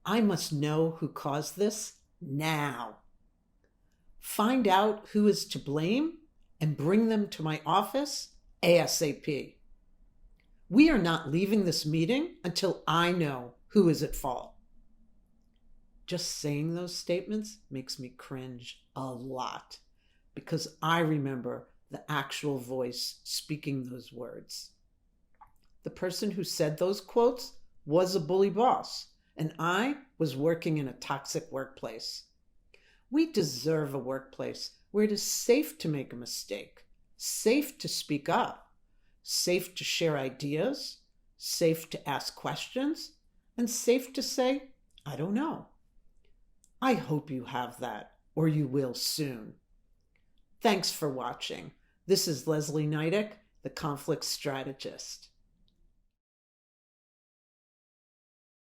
I must know who caused this now. Find out who is to blame and bring them to my office ASAP. We are not leaving this meeting until I know who is at fault. Just saying those statements makes me cringe a lot because I remember the actual voice speaking those words. The person who said those quotes was a bully boss, and I was working in a toxic workplace. We deserve a workplace where it is safe to make a mistake, safe to speak up, safe to share ideas, safe to ask questions, and safe to say, I don't know. I hope you have that, or you will soon. Thanks for watching. This is Leslie Neidick, the conflict strategist.